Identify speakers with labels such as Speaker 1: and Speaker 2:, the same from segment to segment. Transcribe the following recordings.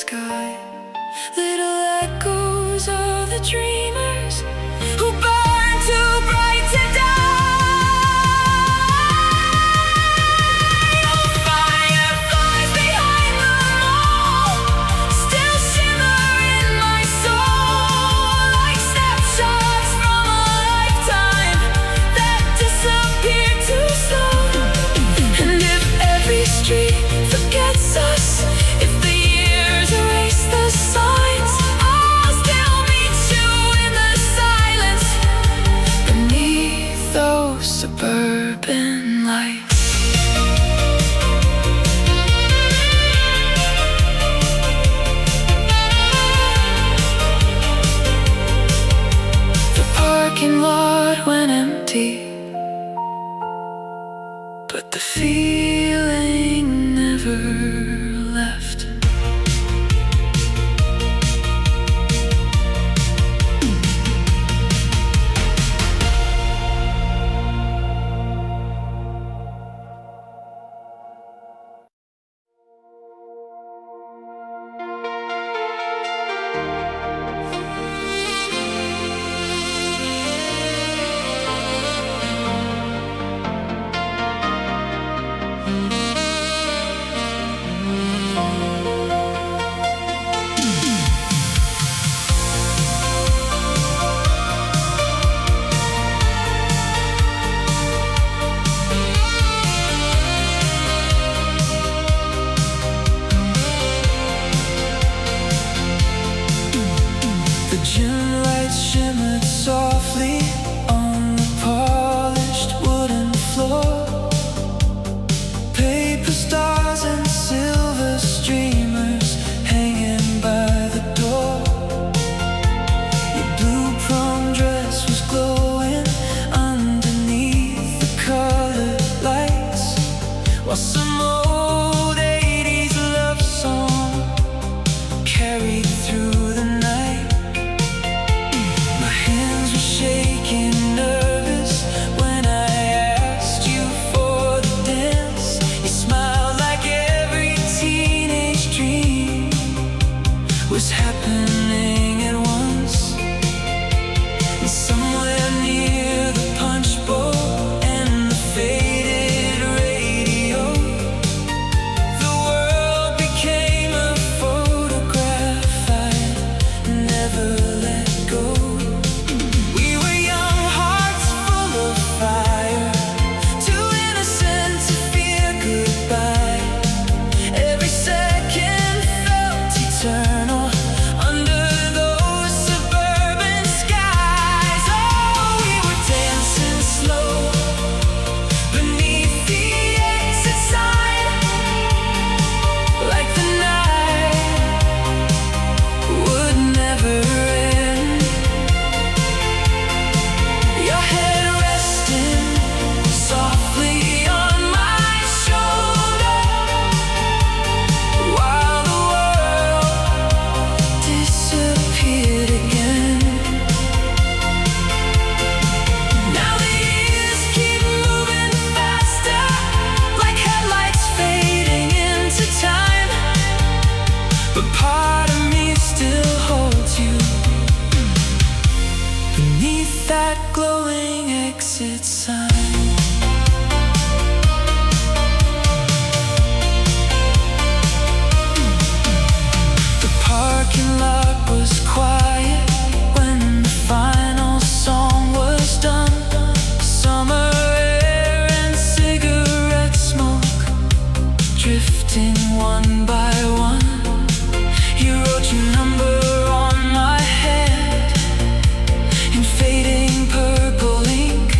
Speaker 1: sky. Little echoes of the dreamers who burn too bright to die. Fireflies behind them all still shimmer in my soul, like snapshots from a lifetime that disappear too soon. And if every street forgets us, if the years erase the signs, I'll still meet you in the silence beneath those suburban lights. The parking lot went empty, but the feeling never left. The gym lights shimmered softly on the polished wooden floor. Paper stars and silver streamers hanging by the door. Your blue prom dress was glowing underneath the colored lights, while some old 80s love song carried through the night. My hands were shaking, nervous when I asked you for the dance. You smiled like every teenage dream was happening at once. And somewhere near the punch bowl and the faded radio, the world became a photograph I'd never let go. We were young, hearts full of fire, too innocent to fear goodbye. Every second felt eternal under those suburban skies. Oh, we were dancing slow beneath the exit sign, like the night would never end. Your head resting softly on my shoulder, while the world disappeared again. Now the years keep moving faster, like headlights fading into time. But part of me still holds you beneath that glowing exit sign. The parking lot was quiet when the final song was done. Summer air and cigarette smoke drifting one by one. You wrote your number on my head in fading purple ink,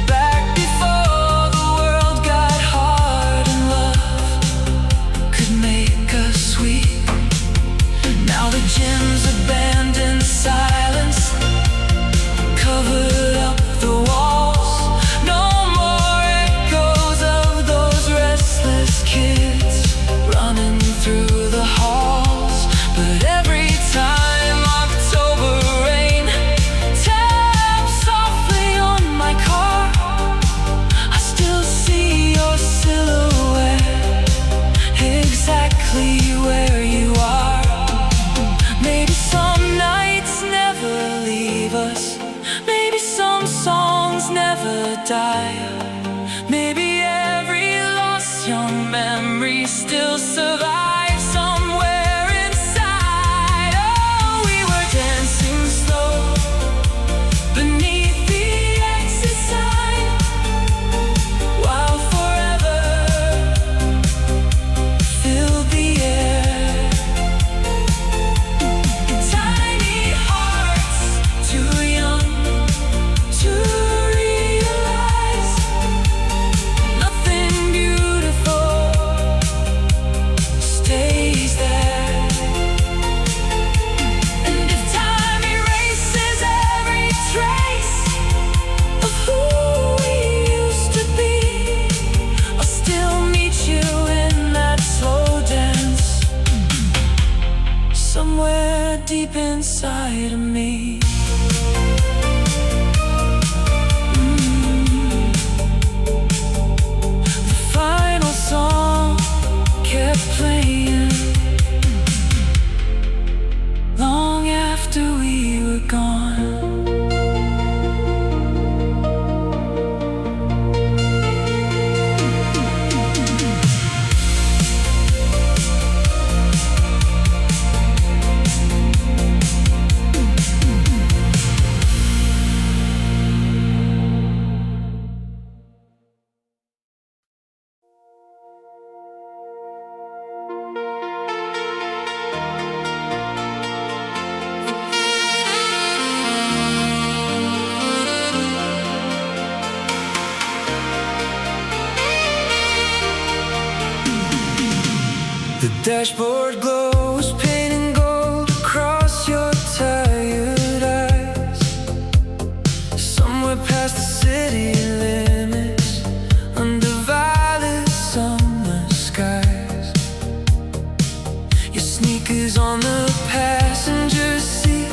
Speaker 1: back before the world got hard and love could make us weak. Now the gym's abandoned silence covered up the walls. No more echoes of those restless kids running through the halls. But every time October rain taps softly on my car, I still see your silhouette exactly where you are. still survive somewhere inside. Oh, we were dancing slow beneath the exit sign, while forever filled the air. Tiny hearts, too young to realize nothing beautiful stays there. And if time erases every trace of who we used to be, I'll still meet you in that slow dance, somewhere deep inside of me. The final song kept playing long after we were gone. The dashboard glows, painting gold across your tired eyes. Somewhere past the city limits, under violet summer skies. Your sneakers on the passenger seat,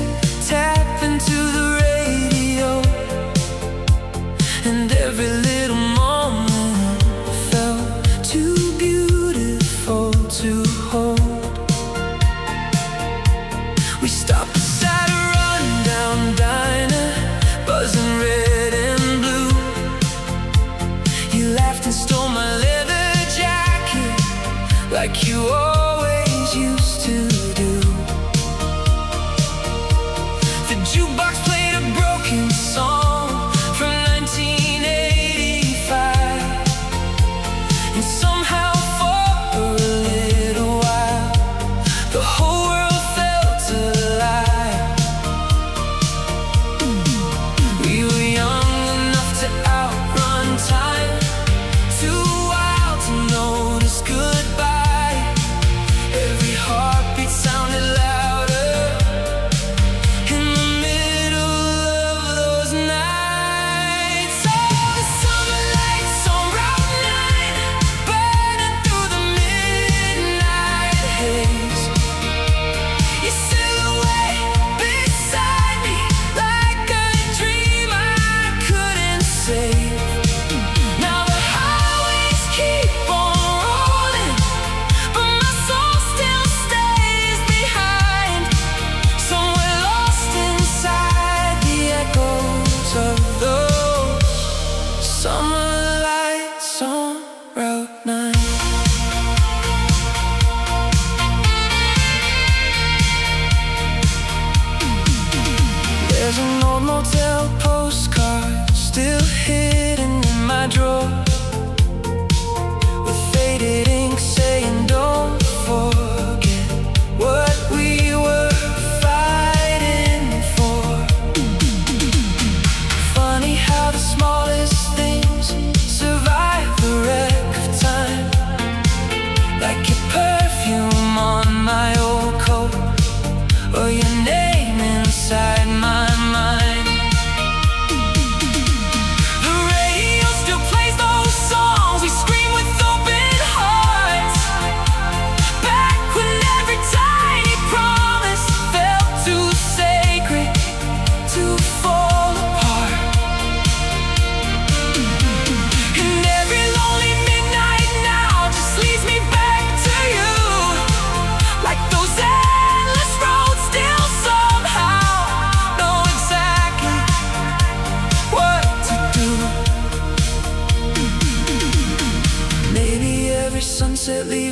Speaker 1: tap into the radio, and every little moment felt too beautiful to hold. We stopped beside a rundown diner, buzzing red and blue. You laughed and stole my leather jacket, like you always used to do. The jukebox played a broken song from 1985, and somehow for a little while the whole world felt alive. We were young enough to outrun time, too wild to notice goodbye. Every heartbeat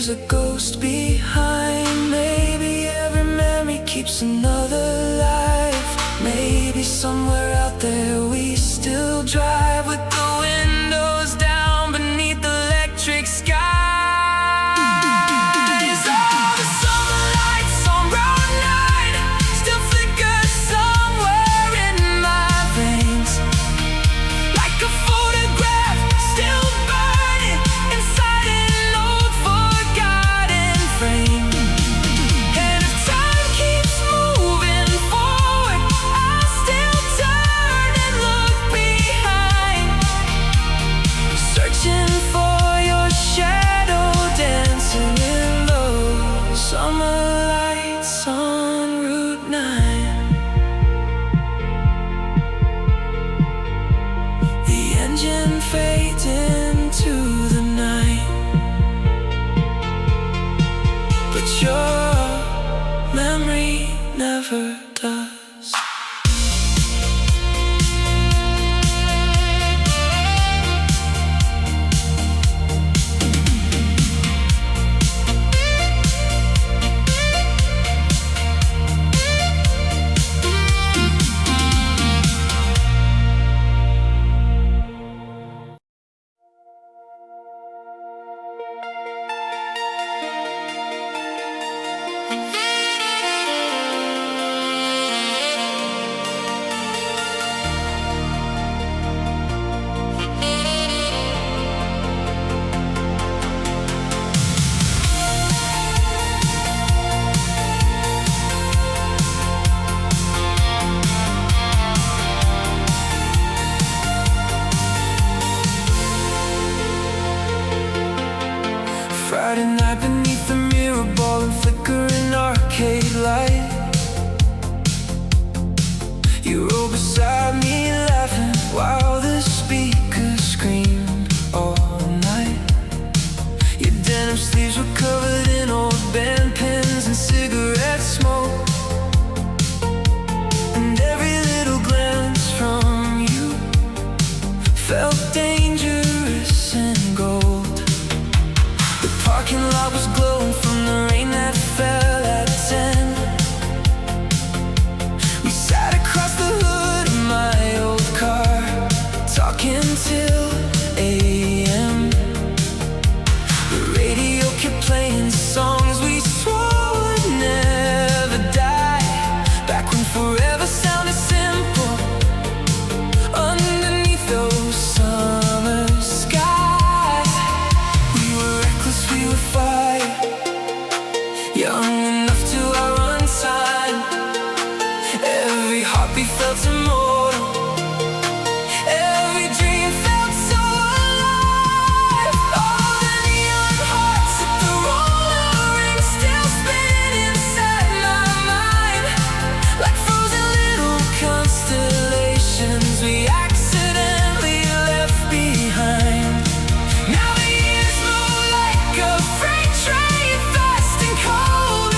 Speaker 1: leaves a ghost behind. Maybe every memory keeps another life. Maybe somewhere out there we still drive with the windows down beneath the electric skies. Oh, the summer lights on Route 9 still flicker somewhere in my veins, like a photograph still burning inside an old forgotten frame. And if time keeps moving forward, I'll still turn and look behind, searching for your shadow dancing in those summer lights on Route 9. The engine fades into the night, but your memory never does. Friday night beneath the mirror ball and flickering arcade light. You roll beside me laughing while the speakers screamed all night. Your denim sleeves were covered in old band pens and cigarette smoke, and every little glance from you felt dangerous and gold. The parking lot was glowing from the rain that fell at 10. We sat across the hood of my old car, talking till AM. The radio kept playing songs we swore would never die, back when forever sounded simple underneath those summer skies. We were reckless, we were fire, young enough to outrun time. Every heartbeat felt immortal, every dream felt so alive. All the neon hearts at the roller ring still spin inside my mind, like frozen little constellations we accidentally left behind. Now the years move like a freight train, fast and cold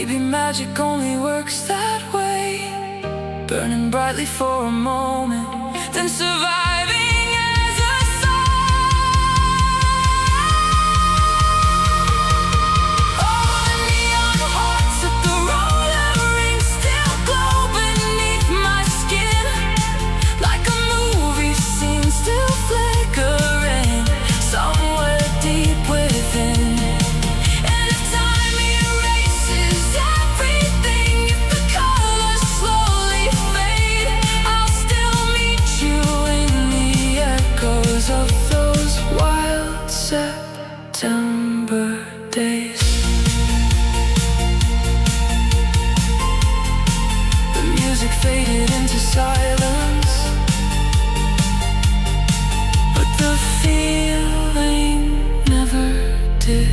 Speaker 1: Maybe magic only works that way, burning brightly for a moment, then surviving as a song. Oh, the neon hearts at the roller rink still glow beneath my skin, like a movie scene still flickering somewhere deep within. And if time erases everything, if the colors slowly fade, I'll still meet you in the echoes of those wild September days. The music faded into silence, but the feeling never did.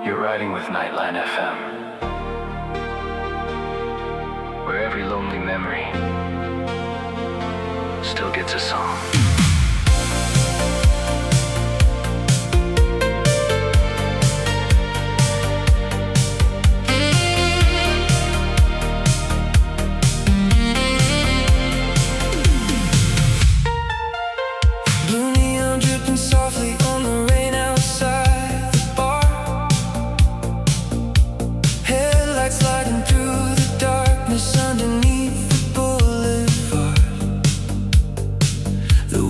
Speaker 2: You're riding with Nightline FM, where every lonely memory still gets a song.
Speaker 1: Blue neon dripping softly on the rain outside the bar. Headlights sliding through the darkness underneath the boulevard. The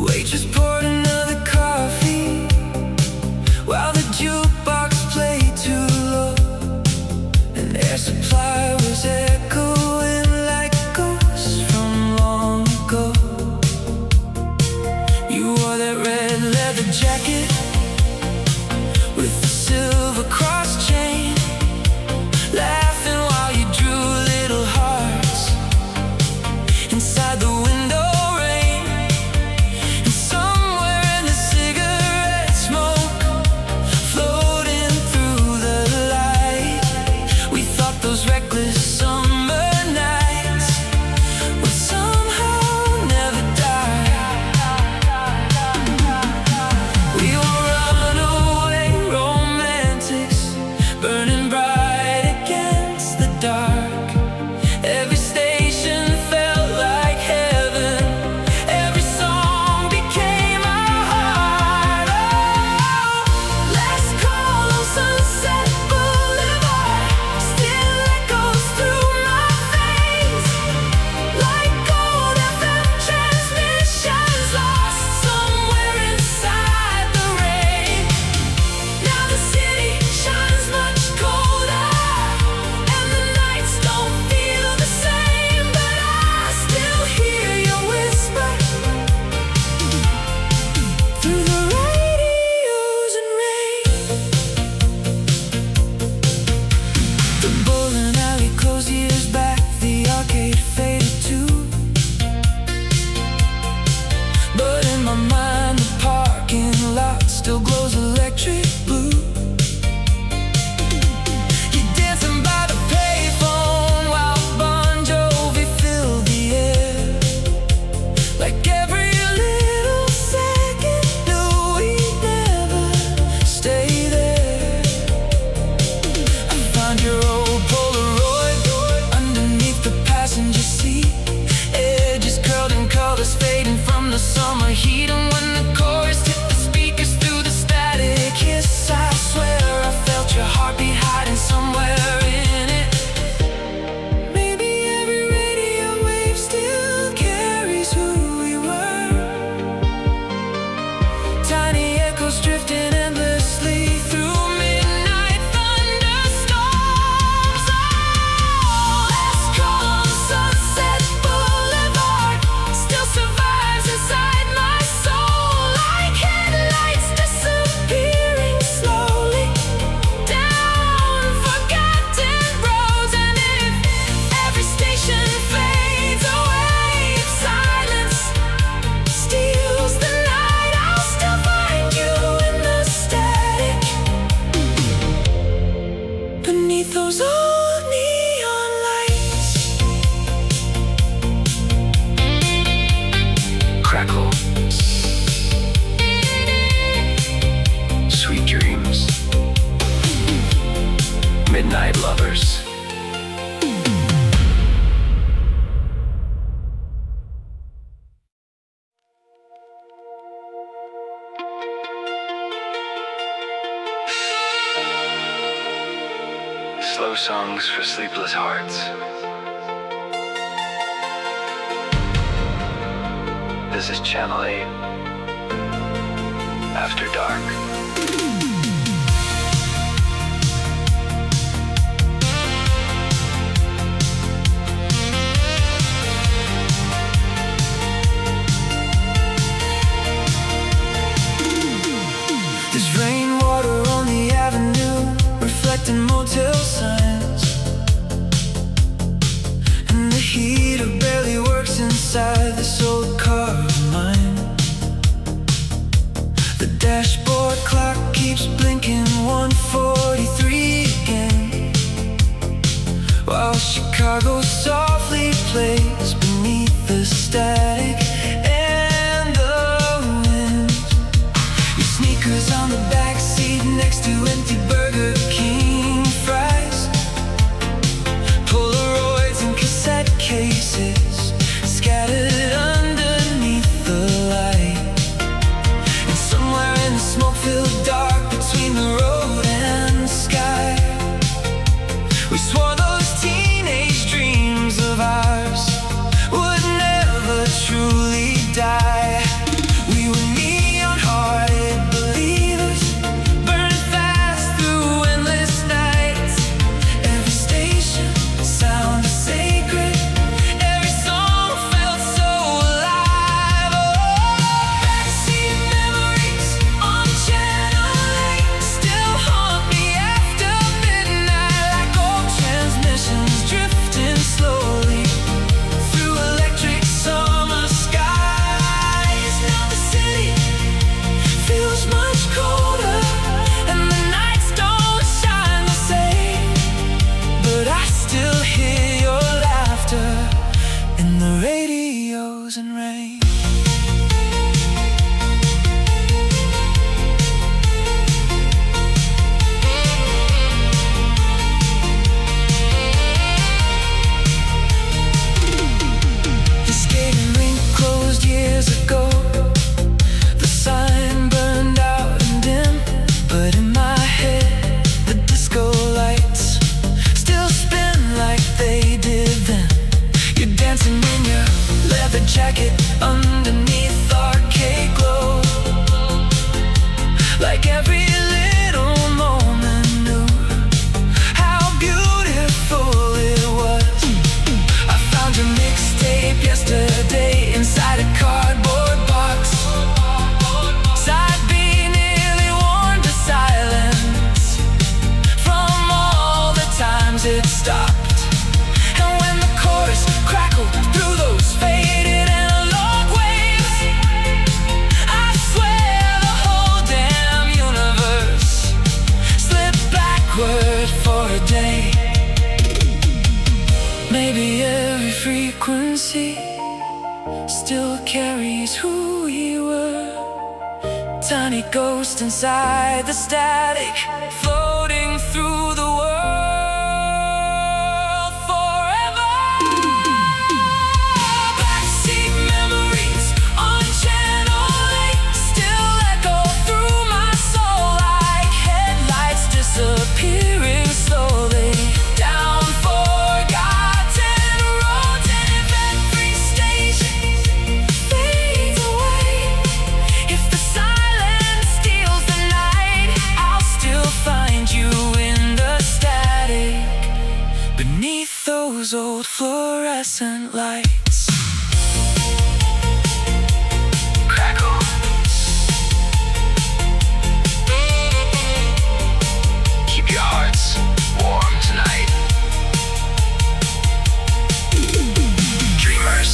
Speaker 2: Slow songs for sleepless hearts. This is Channel 8 After Dark.
Speaker 1: There's rainwater on the avenue, reflecting motel signs, and the heater barely works inside this old car of mine. The dashboard clock keeps blinking 1:43 again, while Chicago softly plays beneath the static and the wind. Your sneakers on the back seat next to empty Burger King fries, Polaroids and cassette cases scattered underneath the light. And somewhere in the smoke-filled dark between the road and the sky, we swore those teenage dreams of ours would never truly die. We were neon-hearted believers, burning fast through endless nights. Every station sounded sacred, every song felt so alive. Oh, backseat memories on Channel 8 still haunt me after midnight, like old transmissions drifting slowly through electric summer skies. Now the city feels much colder, and the nights don't shine the same, but I still hear your laughter in the radios and rain. The skating rink closed years ago. The sign burned out and dim, but in my head the disco lights still spin like they did then. You're dancing in your leather jacket underneath arcade glow, like every little moment knew how beautiful it was. I found your mixtape yesterday inside a cardboard box. Side B nearly warned to silence from all the times it stopped. And when the chorus crackled through those faded analog waves, I swear the whole damn universe slipped backward for a day. Maybe every frequency still carries who we were. Tiny ghost inside the static, floating through the world forever. Backseat memories on Channel 8 still echo through my soul, like headlights disappearing slowly down forgotten roads. And if every station fades away, if the silence steals the night, I'll still find you in the static beneath those old fluorescent lights.
Speaker 2: Crackle. Keep your hearts warm tonight. Dreamers.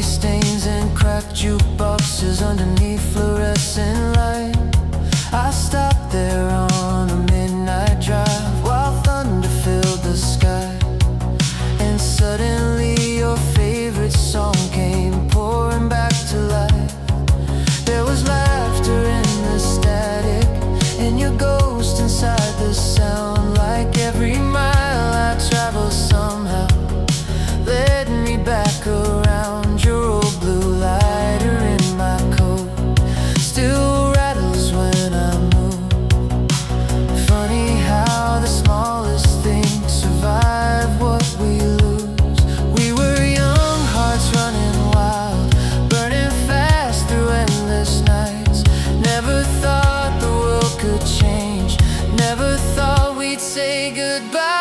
Speaker 1: memory stains and cracked jukeboxes underneath fluorescent light. I stopped there on a midnight drive while thunder filled the sky. And suddenly your favorite song came pouring back to life. There was laughter in the static, and your ghost inside the sound. Like every mile I travel somehow led me back around. Your old blue lighter in my coat still rattles when I move. Funny how the smallest things survive what we lose. We were young, hearts running wild, burning fast through endless nights. Never thought the world could change, never thought we'd say goodbye.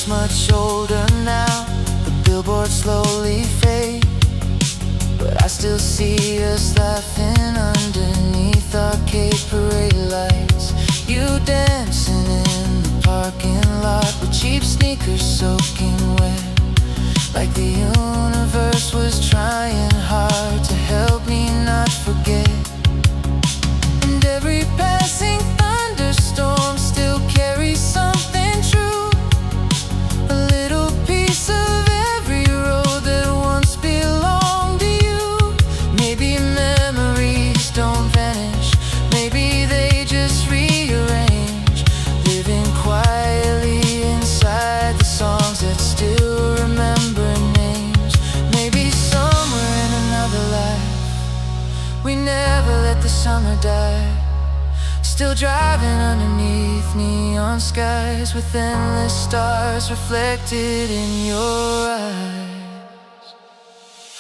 Speaker 1: Much older now, the billboards slowly fade, but I still see us laughing underneath arcade parade lights. You dancing in the parking lot with cheap sneakers soaking wet, like the universe was trying hard to help me not forget. And every passing thunderstorm still carries something true. Summer died, still driving underneath neon skies with endless stars reflected in your eyes.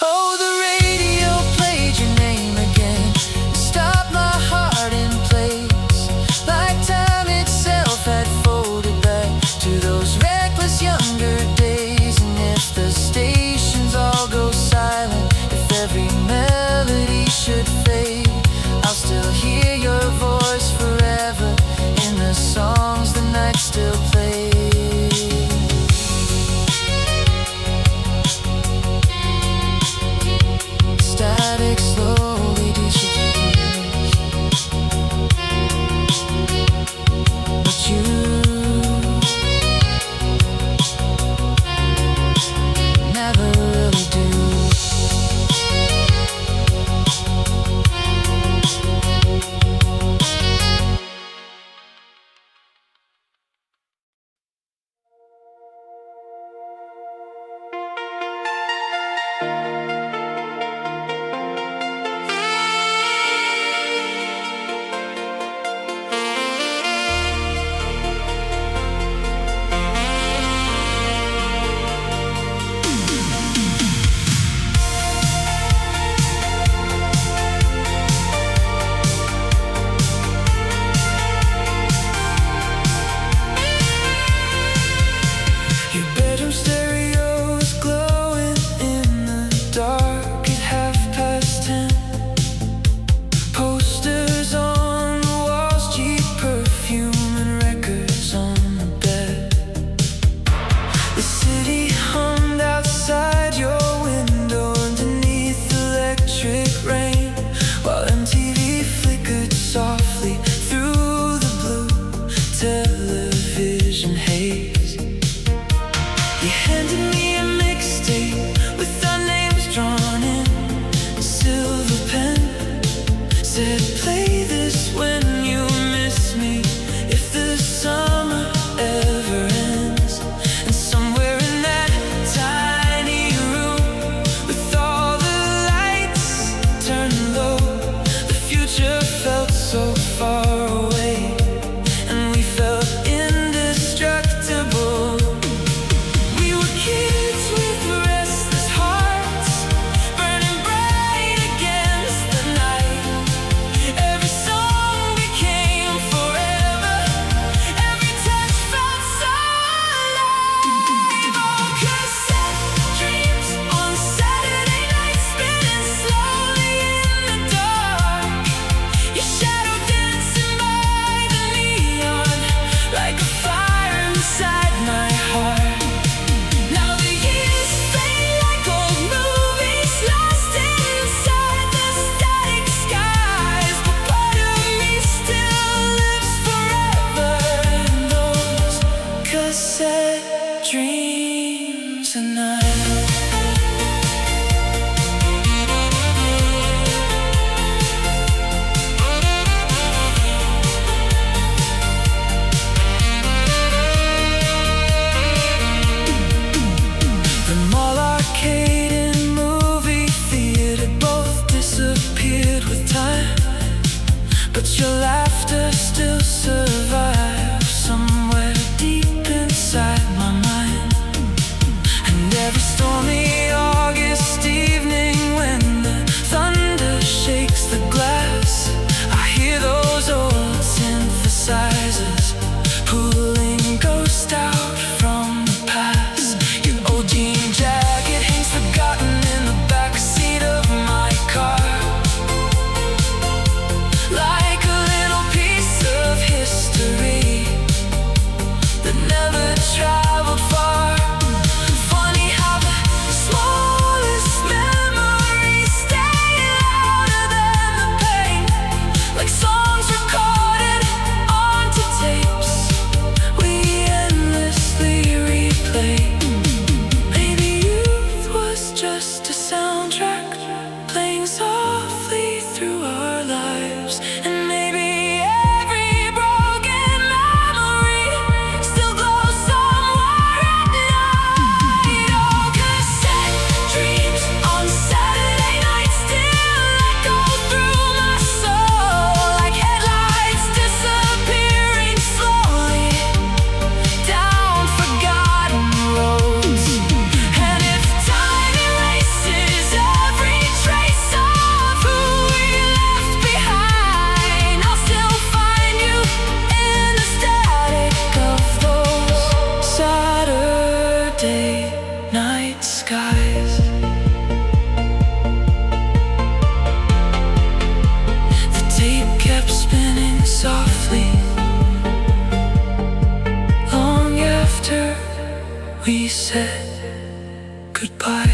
Speaker 1: Oh, the radio played your name again, it stopped my heart in place, like time itself had folded back to those reckless younger days. And if the stations all go silent, if every melody should fade, I'll still hear your voice forever in the songs the night still plays. and though the future felt so far away, and we felt indestructible. We were kids with restless hearts, burning bright against the night. Every song became forever, every touch felt so alive. Oh, cassette dreams on Saturday nights, spinning slowly in the dark. Your shadow dancing by the neon, like a fire inside my heart. Now the years fade like old movies, lost inside the static skies. But part of me still lives forever in those cassette dreams and the mall, arcade, and movie theater both disappeared with time, but your laughter still survives somewhere deep inside my mind. And every stormy August evening when the thunder shakes the glass, I hear those old synthesizers pulling ghosts out from the past. Your old jean jacket hangs forgotten in the backseat of my car, like a little piece of history that never traveled far. Funny how the smallest memories stay louder than the pain, like songs recorded onto tapes we endlessly replay. Maybe youth was just a soundtrack playing softly through our lives, and maybe every broken memory still glows somewhere at night. Oh, cassette dreams on Saturday nights still echo through my soul, like headlights disappearing slowly down forgotten roads. And if time erases every trace of who we left behind, I'll still find you in the static of those Saturday night skies. The tape kept spinning softly long after we said goodbye.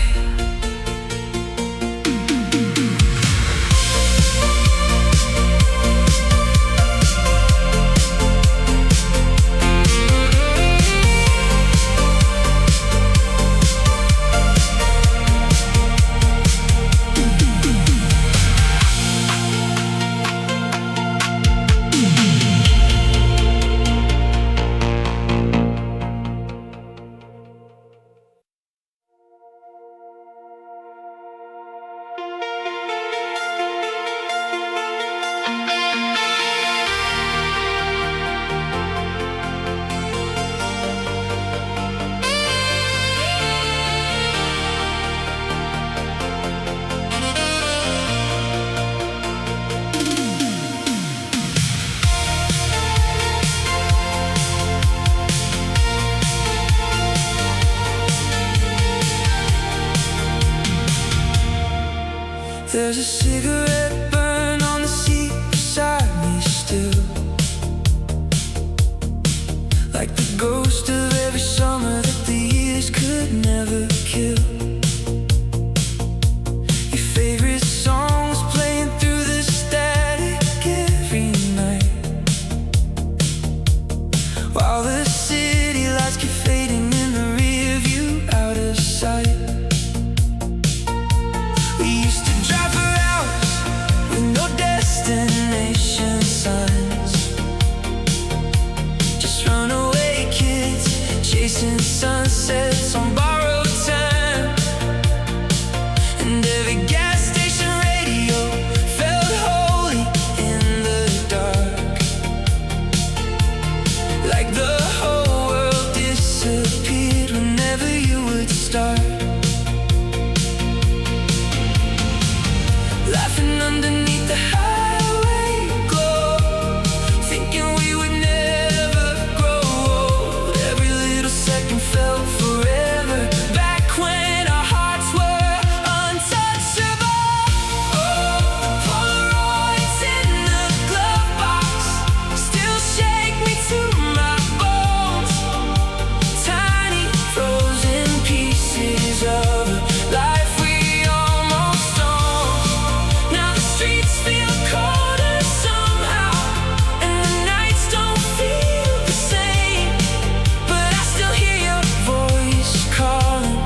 Speaker 1: There's a cigarette burn on the seat beside me still, like the ghost of every summer that the years could never kill. Your favorite songs playing through the static every night, while the city lights keep fading in the rear view out of sight. We used to drive for hours with no destination signs, just runaway kids underneath the highway glow, thinking we would never grow old. Every little second felt forever, back when our hearts were untouchable. Oh, Polaroids in the glove box still shake me to my bones. Tiny frozen pieces of a life we almost owned. Now the streets feel colder somehow, and the nights don't feel the same. But I still hear your voice calling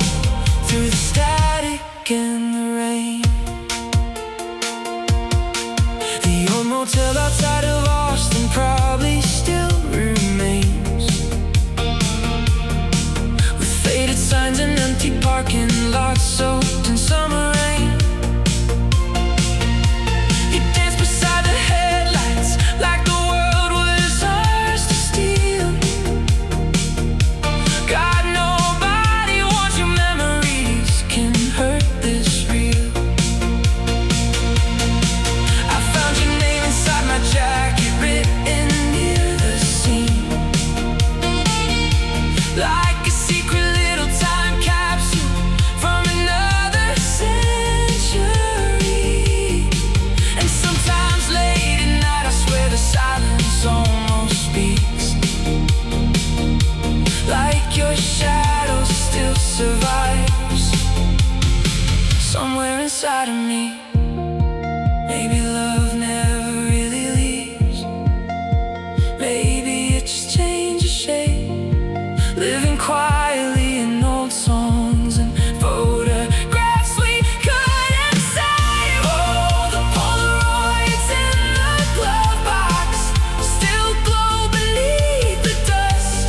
Speaker 1: through the static and the rain. The old motel outside of Austin probably still remains, with faded signs and empty parking lots soaked in summer rain. You dance beside the headlights like the world was ours to steal. God, nobody wants your memories can hurt this real. I found your name inside my jacket, written near the seam, like a secret little time capsule from another century. And sometimes late at night I swear the silence almost speaks, like your shadow still survives somewhere inside of me. Maybe love never really leaves. Maybe it just changes shape, living quietly in old songs and photographs we couldn't save. Oh, the Polaroids in the glove box still glow beneath the dust,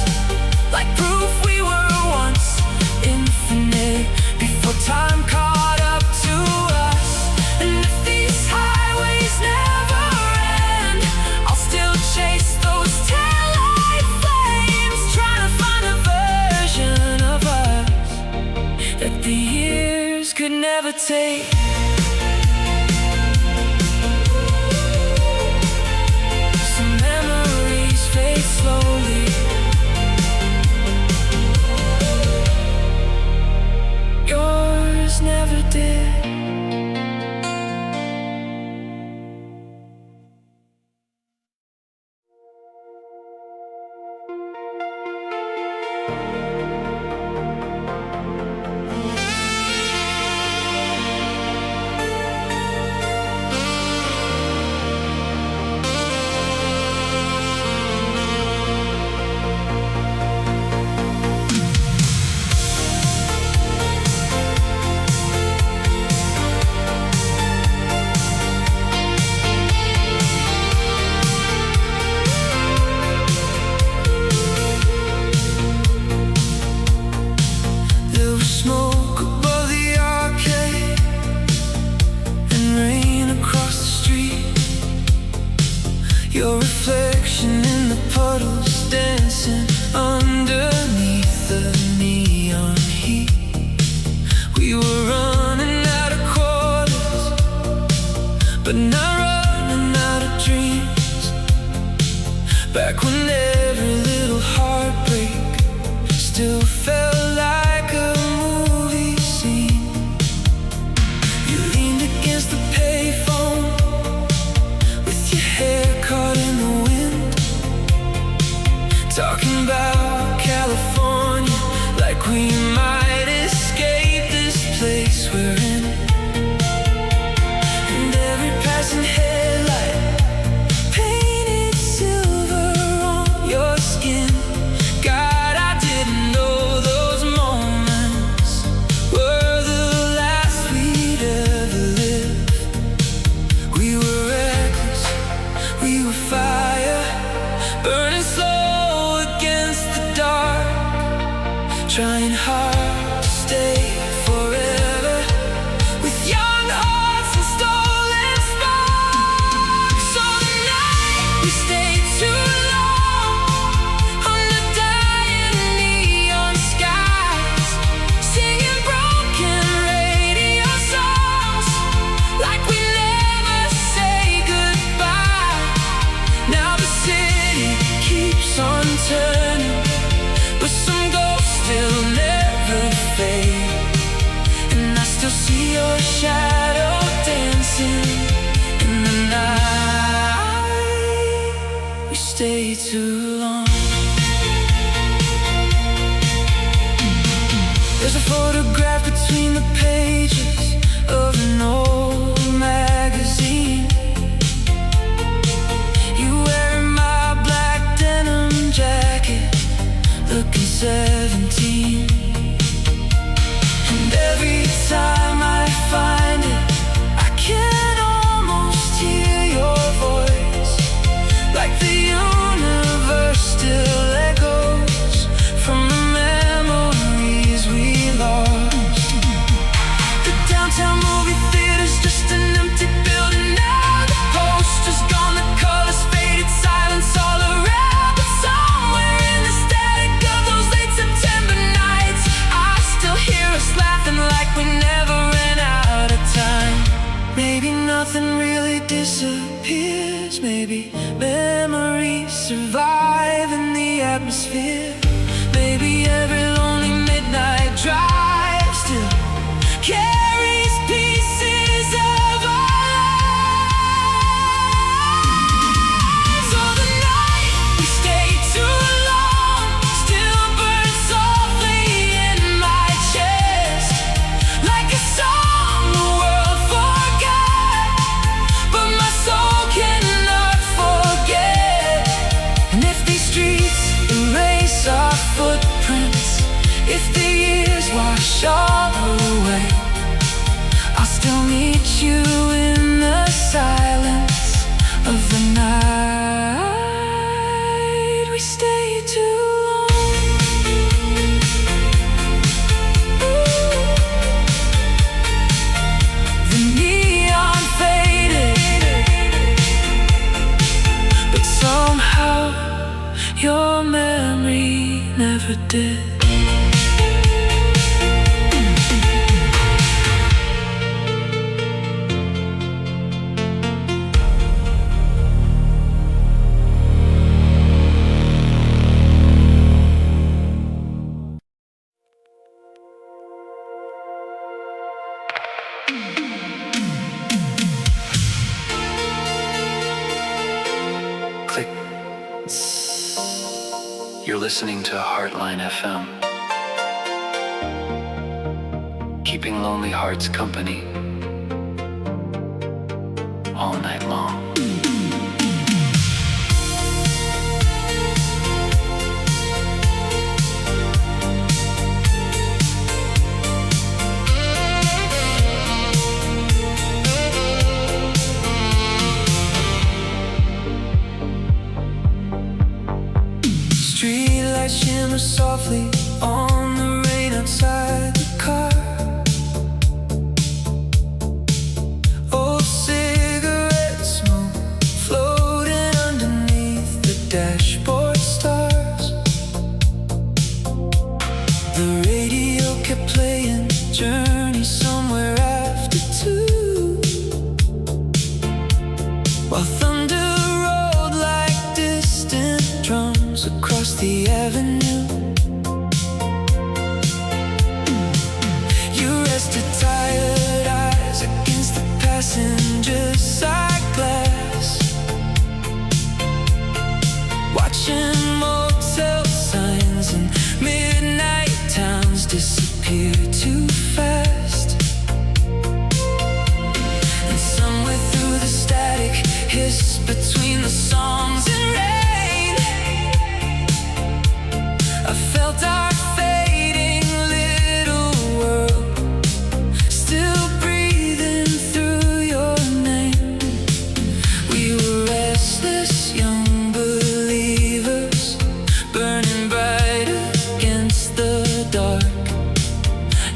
Speaker 1: like proof we were once infinite before time caught up to us. And if these highways never end, I'll still chase those taillight flames, trying to find a version of us that the years could never take. Some memories fade slowly, yours never did. There was smoke above the arcade and rain across the street. Your reflection in the puddles dancing underneath the neon heat. We were running out of quarters, but not running out of dreams. Back when every little heartbreak still felt like a movie scene. You leaned against the payphone with your hair caught in the wind, talking about California like we might escape this place we're in. And every passing headlight painted silver on your skin. God, I didn't know those moments were the last we'd ever live. We were reckless, we were fire, burning slow against the dark, trying hard to stay forever with young hearts and stolen sparks. So the night we stayed too long under dying neon skies, singing broken radio songs like we never stay too long. There's a photograph between the pages of an old magazine. You wearing my black denim jacket, looking 17. And every time I find it, I can almost hear your voice, like the universe still echoes from the memories we lost. The downtown movie theater's just an empty building now. The posters gone, the colors faded, silence all around. But somewhere in the static of those late September nights, I still hear us laughing like we never ran out of time. Maybe nothing really disappears, maybe memories survive in the atmosphere. Maybe every lonely midnight drive still carries pieces of our lives. So the night we stay too long still burns softly in my chest, like a song the world forgot, but my soul cannot forget. And if these streets erase our footprints, if the years wash all away, I'll still meet you in the silence of the night. We stay too long. The neon faded, but somehow your memory never did.
Speaker 2: Click. You're listening to Heartline FM. Keeping lonely hearts company all night long.
Speaker 1: Streetlights shimmer softly on the rain outside the car. Old cigarette smoke floating underneath the dashboard stars. The radio kept playing Journey somewhere after 2, while thunder rolled like distant drums across the avenue. You rested tired eyes against the passenger side glass, watching motel signs and midnight towns disappear too fast. And somewhere through the static hiss between the songs and rain, I felt our fading little world still breathing through your name. We were restless young believers, burning bright against the dark.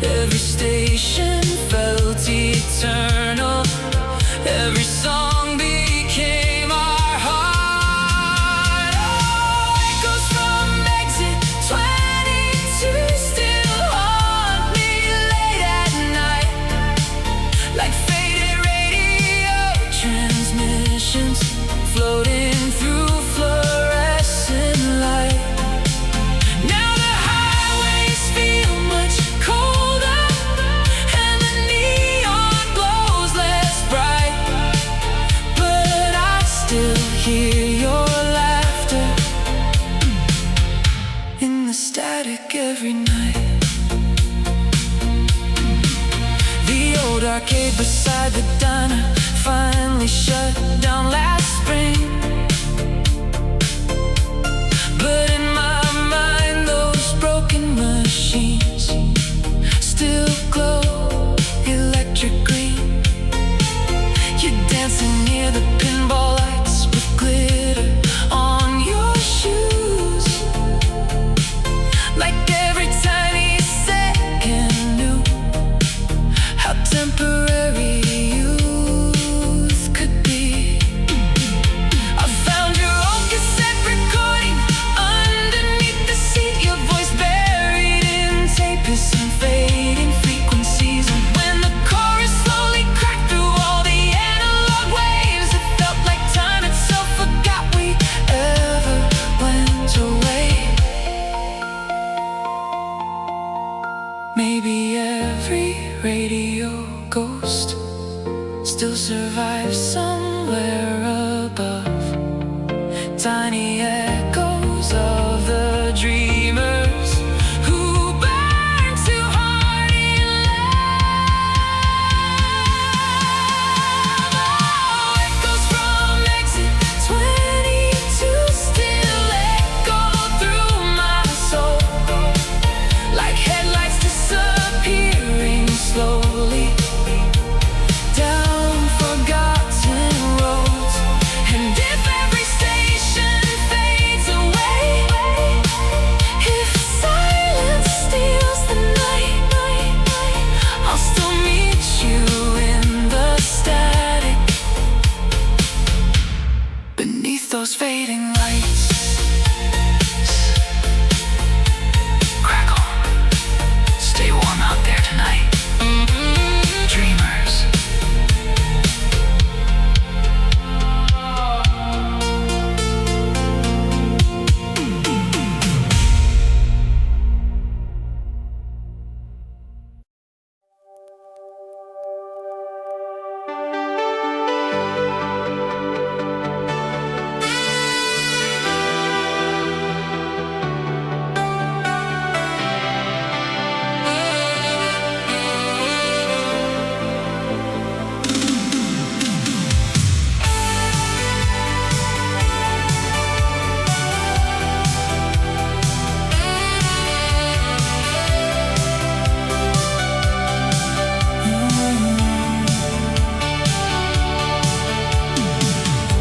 Speaker 1: Every station felt eternal, every song became our arcade beside the diner finally shut down last spring. But in my mind those broken machines still glow electric green. You're dancing near the pinball lights with glitter on your shoes. Like every tiny second knew how temporary youth could be. I found your old cassette recording underneath the seat, your voice buried in tape is some fading frequencies. And when the chorus slowly cracked through all the analog waves, it felt like time itself forgot we ever went away. Maybe every radio ghost still survives somewhere above. Tiny echoes of the dreamers who burn too hard in love. Oh, echoes from exit 22 still echo through my soul, like headlights disappearing slowly down forgotten roads. And if every station fades away, if silence steals the night, I'll still meet you in the static beneath those fading lights. Crackle, stay warm out there tonight, dreamers.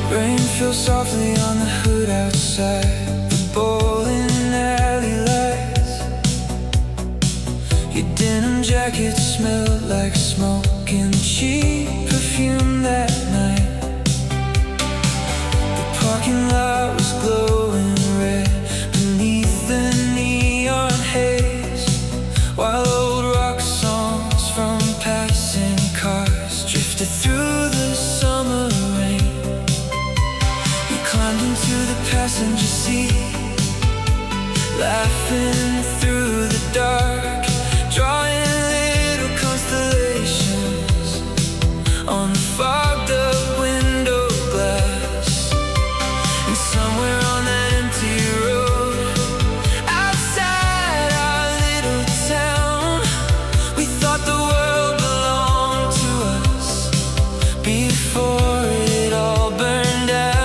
Speaker 1: Rain feels softly on the hood outside the bowling alley lights. Your denim jacket smelled like smoke and cheap perfume that night. The parking lot was glowing red beneath the neon haze, while old rock songs from passing cars drifted through the summer rain. Climbed into the passenger seat, laughing through the dark, drawing little constellations on the fogged up window glass. And somewhere on that empty road outside our little town, we thought the world belonged to us before it all burned out.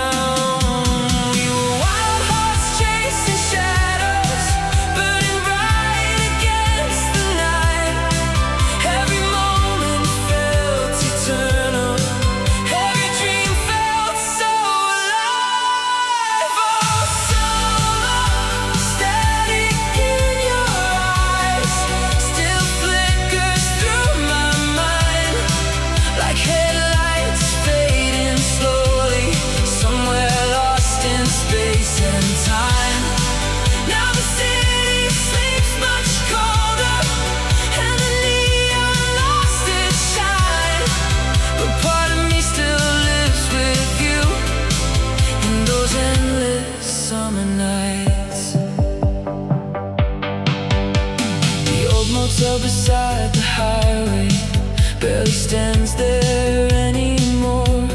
Speaker 1: Beside the highway barely stands there anymore.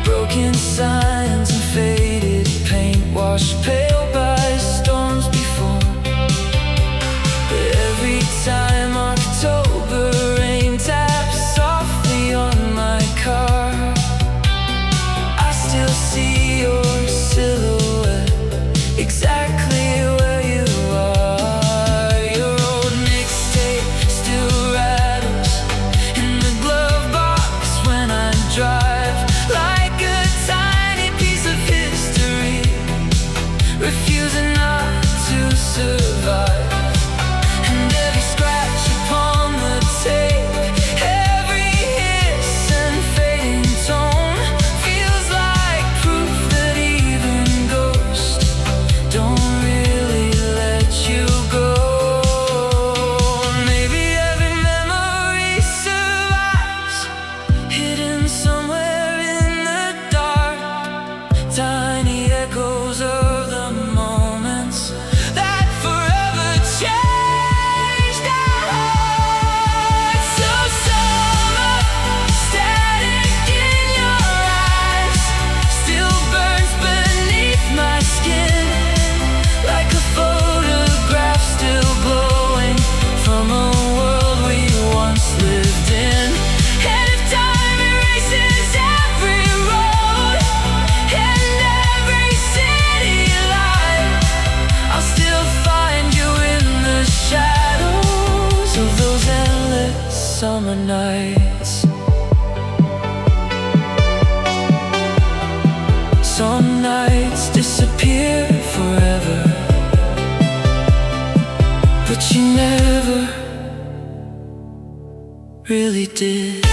Speaker 1: Broken signs and faded paint washed pale by storms before. But every time October rain taps never really did.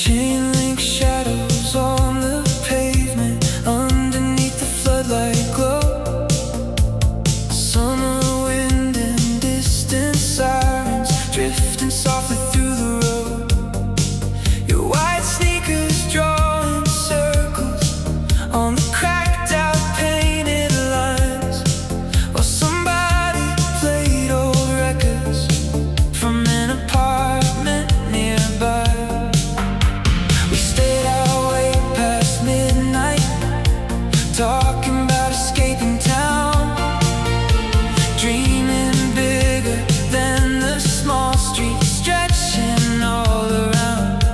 Speaker 1: Chain link shadows on the pavement, underneath the floodlight glow. Summer wind and distant sirens drifting softly through the road. Your white sneakers drawing circles on the cracked out painted lines, while somebody played old records from an apartment nearby. Talking about escaping town, dreaming bigger than the small streets stretching all around.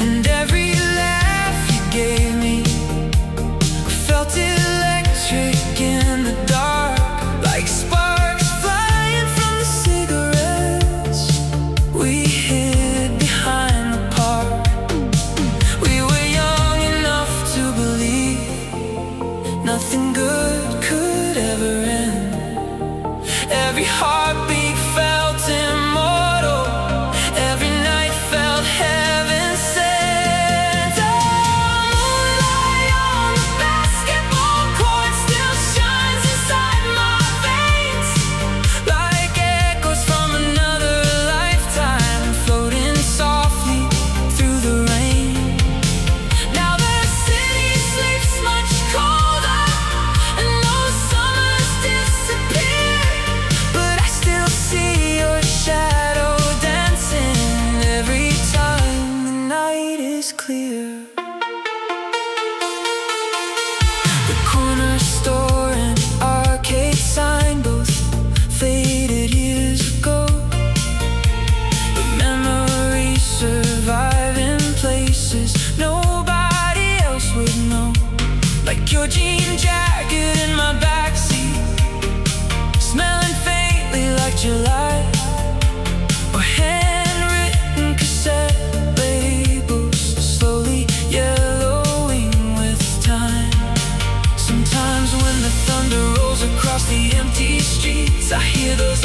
Speaker 1: And every laugh you gave me, I felt electric in the dark, like sparks flying from the cigarettes we hid behind the park. We were young enough to believe nothing good could ever end. Every heartbeat felt immortal, every night felt heaven sent. Oh, moonlight on the basketball court still shines inside my veins, like echoes from another lifetime, floating softly through the rain. Now the city sleeps much colder, and those summers disappear, but I still see your shadow dancing every time the night is clear. The corner store and arcade sign both faded years ago, but memories survive in places nobody else would know. Like your jean jacket in my backseat, smelling faintly like July, or handwritten cassette labels slowly yellowing with time. Sometimes when the thunder rolls across the empty streets, I hear those